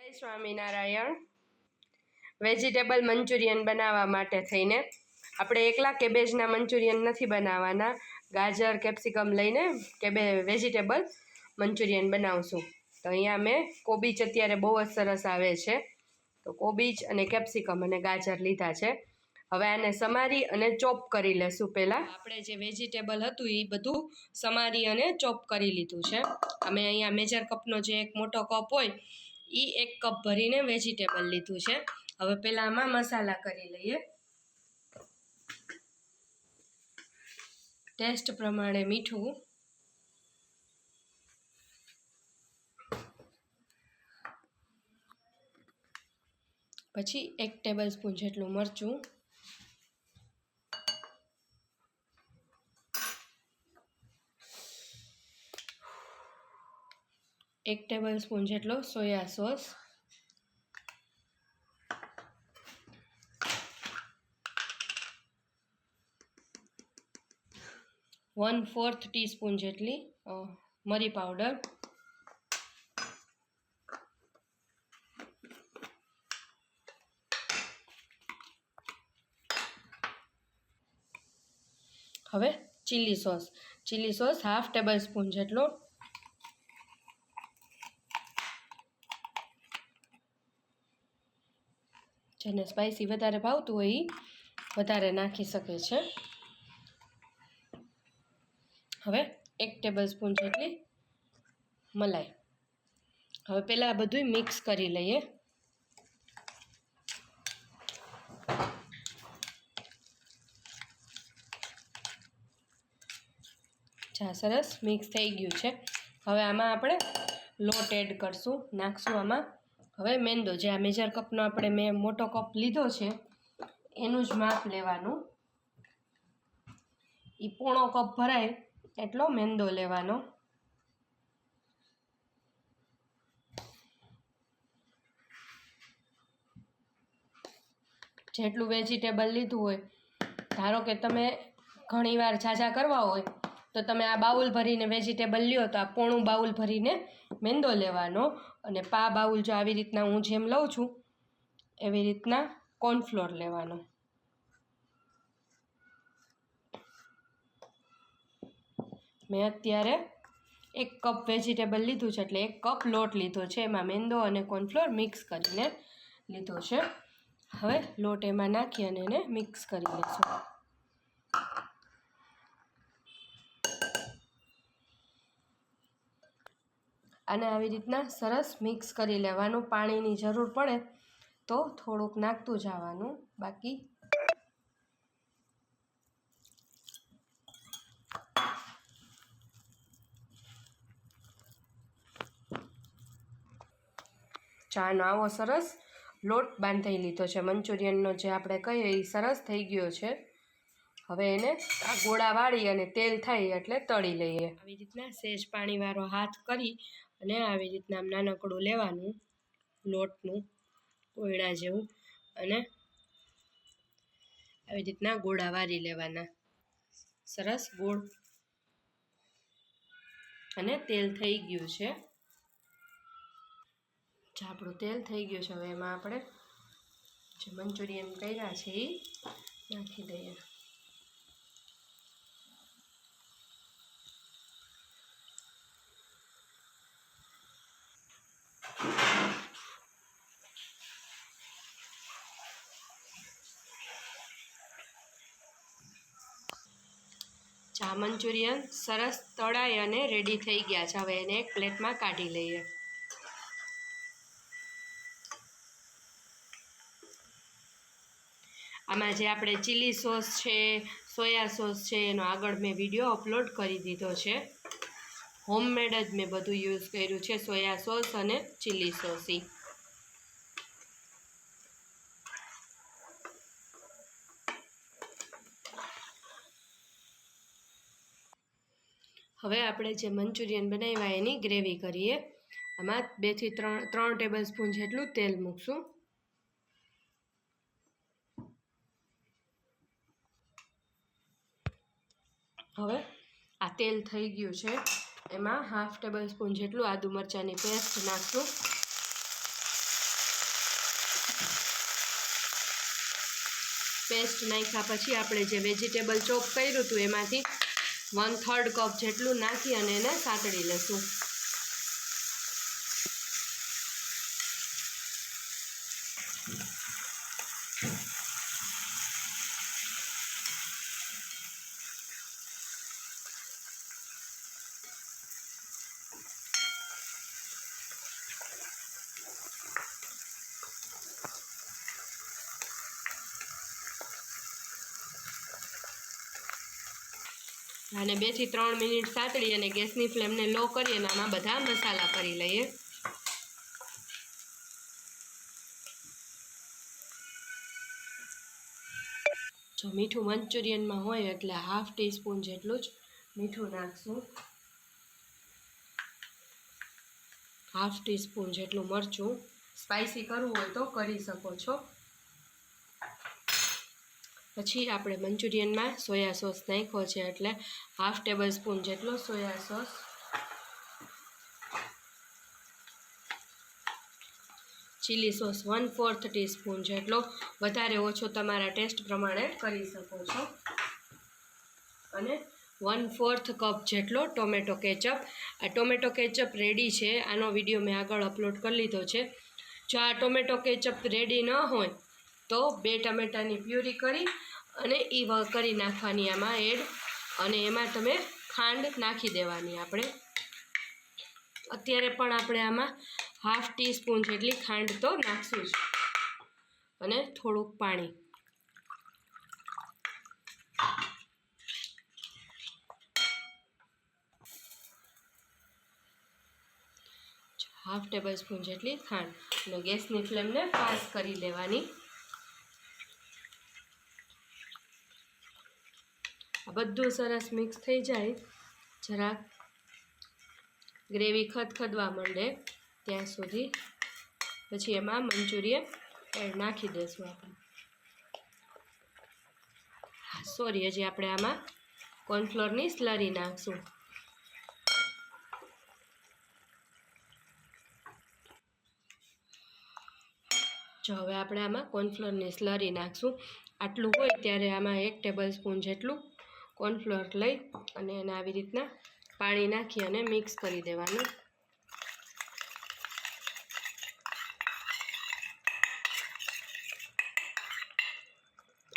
જય Swaminarayan. Vegetable Manchurian બનાવવા માટે થઈને આપણે એકલા કેબેજના મંચુરિયન નથી બનાવવાના, ગાજર કેપ્સિકમ લઈને વેજીટેબલ મંચુરિયન બનાવશું। તો અહીંયા મેં કોબીજ અત્યારે બહુ જ સરસ આવે છે, તો કોબીજ અને કેપ્સિકમ અને ગાજર લીધા છે। હવે આને સમારી અને ચોપ કરી લેશું। પહેલાં આપણે જે વેજીટેબલ હતું એ બધું સમારી અને ચોપ કરી લીધું છે। અમે અહીંયા મેજર કપનો જે એક મોટો કપ હોય એ 1 કપ ભરીને વેજીટેબલ લીધું છે। હવે પહેલાં આમાં મસાલા કરી લઈએ। ટેસ્ટ પ્રમાણે મીઠું, પછી 1 ટેબલ સ્પૂન જેટલું મરચું, એક ટેબલ સ્પૂન જેટલો સોયા સોસ, ¼ ટીસ્પૂન જેટલી મરી પાવડર, હવે ચીલી સોસ ½ ટેબલ સ્પૂન જેટલો, જેને સ્પાઇસી વધારે ભાવતું હોય એ વધારે નાખી શકે છે। હવે 1 ટેબલ સ્પૂન જેટલી મલાઈ। હવે પહેલાં આ બધું મિક્સ કરી લઈએ। સરસ મિક્સ થઈ ગયું છે। હવે આમાં આપણે લોટ એડ કરશું, નાખશું આમાં હવે મેંદો। જે આ મેજર કપનો આપણે મેં મોટો કપ લીધો છે એનું જ માપ લેવાનું, એ પોણો કપ ભરાય એટલો મેંદો લેવાનો। જેટલું વેજીટેબલ લીધું હોય, ધારો કે તમે ઘણીવાર ઝાઝા કરવા હોય તો તમે આ બાઉલ ભરીને વેજીટેબલ લ્યો તો આ પોણું બાઉલ ભરીને મેંદો લેવાનો, અને પા બાઉલ જો આવી રીતના હું જેમ લઉં છું એવી રીતના કોર્નફ્લોર લેવાનો। મેં અત્યારે 1 કપ વેજીટેબલ લીધું છે એટલે 1 કપ લોટ લીધો છે, એમાં મેંદો અને કોર્નફ્લોર મિક્સ કરીને લીધો છે। હવે લોટ એમાં નાખી અને એને મિક્સ કરી લઈશું। આને આવી રીતના સરસ મિક્સ કરી લેવાનું। પાણીની જરૂર પડે તો થોડુંક નાખતું જવાનું, બાકી ચાનો આવો સરસ લોટ બાંધી લીધો છે મંચુરિયનનો, જે આપણે કહીએ એ સરસ થઈ ગયો છે। હવે એને આ ગોળા વાળી અને તેલ થાય એટલે તળી લઈએ। આવી રીતના સહેજ પાણીવાળો હાથ કરી અને આવી રીતના આમ નાનકડું લેવાનું લોટનું કોયડા જેવું, અને આવી રીતના ગોળા વાળી લેવાના સરસ ગોળ, અને તેલ થઈ ગયું છે। જે આપણું તેલ થઈ ગયું છે હવે એમાં આપણે જે મંચુરિયન કર્યા છે એ નાખી દઈએ। ચા મંચુરિયન સરસ તળાઈ અને રેડી થઈ ગયા છે। હવે એને એક પ્લેટમાં કાઢી લઈએ। આમાં જે આપણે ચીલી સોસ છે, સોયા સોસ છે, એનો આગળ મેં વિડીયો અપલોડ કરી દીધો છે। હોમમેડ જ મેં બધું યુઝ કર્યું છે, સોયા સોસ અને ચીલી સોસ। હવે આપણે જે મંચુરિયન બનાવ્યા એની ગ્રેવી કરીએ। આમાં 2 થી 3 ટેબલ સ્પૂન જેટલું તેલ મૂકશું। હવે આ તેલ થઈ ગયું છે, એમાં ½ ટેબલ સ્પૂન જેટલું આદુ મરચાંની પેસ્ટ નાખશું। પેસ્ટ નાખ્યા પછી આપણે જે વેજીટેબલ ચોપ કર્યું હતું એમાંથી 1/3 કપ જેટલું નાખી અને એને સાતળી લઈશું. અને 2 થી 3 મિનિટ સાતળી અને ગેસની ફ્લેમને લો કરી અને આમાં બધા મસાલા કરી લઈએ. જો મીઠું મંચુરિયનમાં હોય એટલે 1/2 ટીસ્પૂન જેટલું જ મીઠું નાખશું. 1/2 ટીસ્પૂન જેટલું મરચું, સ્પાઇસી કરવું હોય તો કરી શકો છો. પછી આપણે મંચુરિયનમાં સોયા સોસ નાખ્યો છે એટલે 1/2 ટેબલસ્પૂન જેટલો soya sauce, chilli sauce 1/4 teaspoon જેટલો, વધારે ઓછો તમારા ટેસ્ટ પ્રમાણે કરી શકો છો, અને 1/4 કપ જેટલો ટોમેટો કેચઅપ. આ ટોમેટો કેચઅપ રેડી છે, આનો વિડીયો મેં આગળ અપલોડ કરી લીધો છે. જો આ ટોમેટો કેચઅપ રેડી ન હોય તો 2 ટમેટાની પ્યુરી કરી અને એ કરી નાખવાની આમાં એડ, અને એમાં તમે ખાંડ નાખી દેવાની. આપણે અત્યારે પણ આપણે આમાં 1/2 ટીસ્પૂન જેટલી ખાંડ તો નાખશું જ, અને થોડુંક પાણી. હાફ ટેબલસ્પૂન જેટલી ખાંડ, અને ગેસની ફ્લેમને ફાસ્ટ કરી લેવાની. આ બધું સરસ મિક્સ થઈ જાય, જરાક ગ્રેવી ખદખદવા માંડે ત્યાં સુધી, પછી એમાં મંચુરિયન નાખી દઈશું આપણે. સોરી, હજી આપણે આમાં કોર્નફ્લોરની સ્લરી નાખશું. જો હવે આપણે આમાં કોર્નફ્લોરની સ્લરી નાખશું. આટલું હોય ત્યારે આમાં 1 ટેબલસ્પૂન જેટલું કોર્નફ્લોર લઈ અને એને આવી રીતના પાણી નાખી અને મિક્સ કરી દેવાનું.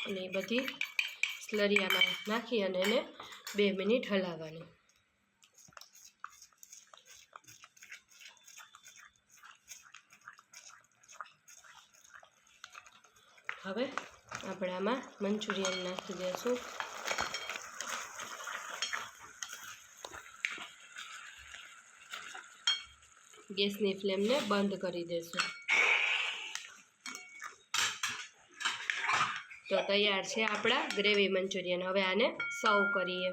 અને એ બધી સ્લરી આમાં નાખી અને એને 2 મિનિટ હલાવવાની. હવે આપણે આમાં મંચુરિયન નાખી દઈશું. ગેસની ફ્લેમને બંધ કરી દઈશું. તો તૈયાર છે આપણા ગ્રેવી મંચુરિયન. હવે આને સર્વ કરીએ.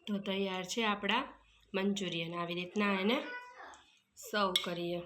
તો તૈયાર છે આપણા મંચુરિયન. આવી રીતના એને સર્વ કરીએ.